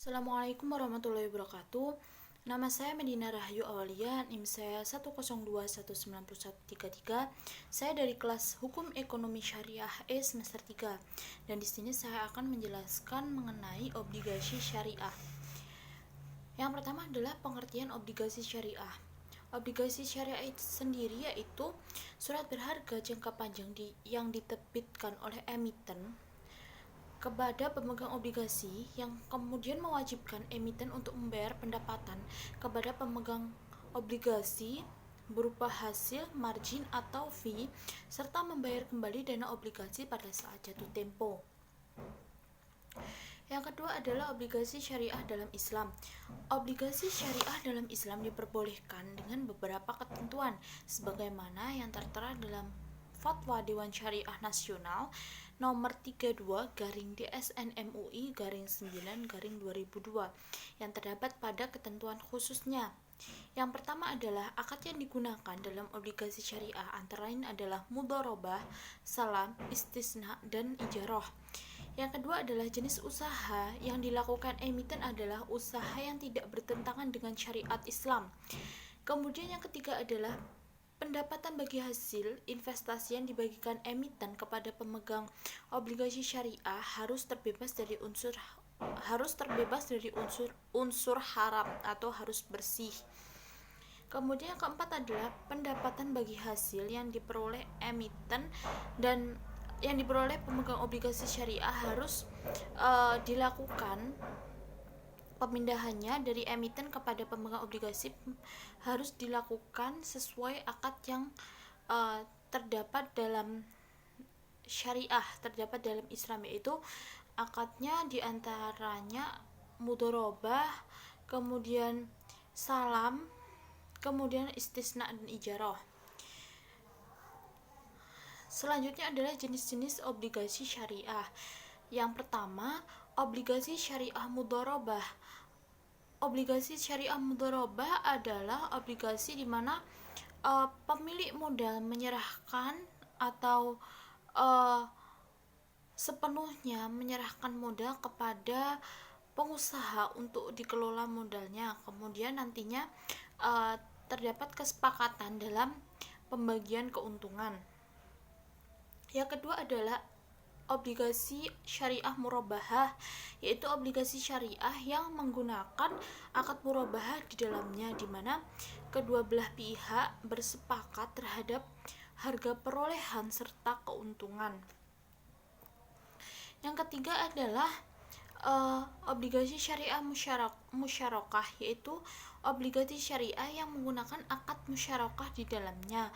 Assalamualaikum warahmatullahi wabarakatuh. Nama saya Medina Rahayu Awalia, NIM saya 102191133. Saya dari kelas Hukum Ekonomi Syariah E semester 3. Dan di sini saya akan menjelaskan mengenai obligasi syariah. Yang pertama adalah pengertian obligasi syariah. Obligasi syariah itu sendiri yaitu surat berharga jangka panjang yang diterbitkan oleh emiten kepada pemegang obligasi yang kemudian mewajibkan emiten untuk membayar pendapatan kepada pemegang obligasi berupa hasil, margin, atau fee, serta membayar kembali dana obligasi pada saat jatuh tempo. Yang kedua adalah obligasi syariah dalam Islam. Obligasi syariah dalam Islam diperbolehkan dengan beberapa ketentuan sebagaimana yang tertera dalam Fatwa Dewan Syariah Nasional nomor 32/DSN MUI/9/2002 yang terdapat pada ketentuan khususnya. Yang pertama adalah akad yang digunakan dalam obligasi syariah antara lain adalah mudharabah, salam, istisna, dan ijarah. Yang kedua adalah jenis usaha yang dilakukan emiten adalah usaha yang tidak bertentangan dengan syariat Islam. Kemudian yang ketiga adalah pendapatan bagi hasil investasi yang dibagikan emiten kepada pemegang obligasi syariah harus terbebas dari unsur haram atau harus bersih. Kemudian yang keempat adalah pendapatan bagi hasil yang diperoleh emiten dan yang diperoleh pemegang obligasi syariah harus dilakukan pemindahannya dari emiten kepada pemegang obligasi harus dilakukan sesuai akad yang terdapat dalam syariah, terdapat dalam Islam, yaitu akadnya diantaranya mudharabah, kemudian salam, kemudian istisna dan ijarah. Selanjutnya adalah jenis-jenis obligasi syariah. Yang pertama, obligasi syariah mudharabah. Obligasi syariah mudharabah adalah obligasi di mana pemilik modal menyerahkan atau sepenuhnya menyerahkan modal kepada pengusaha untuk dikelola modalnya. Kemudian nantinya terdapat kesepakatan dalam pembagian keuntungan. Yang kedua adalah obligasi syariah murabahah, yaitu obligasi syariah yang menggunakan akad murabahah di dalamnya, di mana kedua belah pihak bersepakat terhadap harga perolehan serta keuntungan. Yang ketiga adalah obligasi syariah musyarakah, yaitu obligasi syariah yang menggunakan akad musyarakah di dalamnya,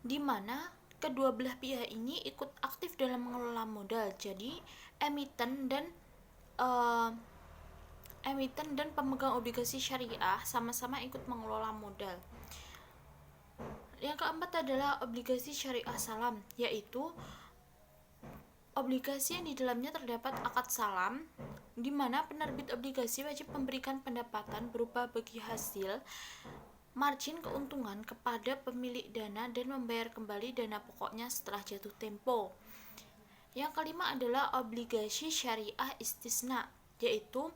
di mana kedua belah pihak ini ikut aktif dalam mengelola modal. Jadi emiten dan pemegang obligasi syariah sama-sama ikut mengelola modal. Yang keempat adalah obligasi syariah salam, yaitu obligasi yang di dalamnya terdapat akad salam, di mana penerbit obligasi wajib memberikan pendapatan berupa bagi hasil, margin keuntungan kepada pemilik dana dan membayar kembali dana pokoknya setelah jatuh tempo. Yang kelima adalah obligasi syariah istisna, yaitu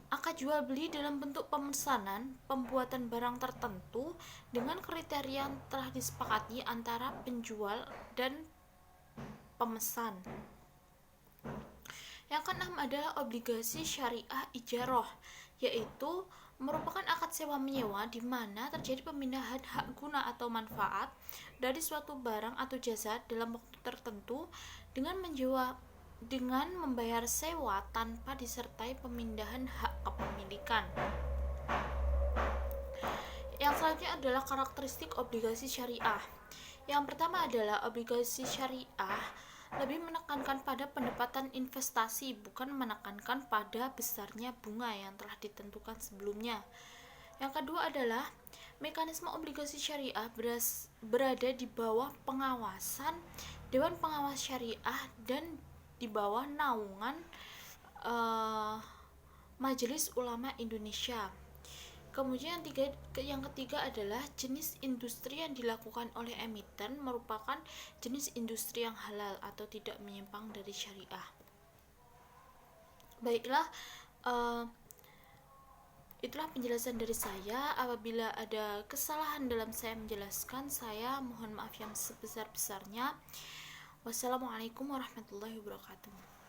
akad jual beli dalam bentuk pemesanan pembuatan barang tertentu dengan kriteria yang telah disepakati antara penjual dan pemesan. Yang keenam adalah obligasi syariah ijarah, yaitu merupakan akad sewa menyewa di mana terjadi pemindahan hak guna atau manfaat dari suatu barang atau jasa dalam waktu tertentu dengan membayar sewa tanpa disertai pemindahan hak kepemilikan. Yang selanjutnya adalah karakteristik obligasi syariah. Yang pertama adalah obligasi syariah lebih menekankan pada pendapatan investasi, bukan menekankan pada besarnya bunga yang telah ditentukan sebelumnya. Yang kedua adalah mekanisme obligasi syariah berada di bawah pengawasan Dewan Pengawas Syariah dan di bawah naungan Majelis Ulama Indonesia. Kemudian yang ketiga adalah jenis industri yang dilakukan oleh emiten merupakan jenis industri yang halal atau tidak menyimpang dari syariah. Baiklah, Eh, Itulah penjelasan dari saya. Apabila ada kesalahan dalam saya menjelaskan, saya mohon maaf yang sebesar-besarnya. Wassalamualaikum warahmatullahi wabarakatuh.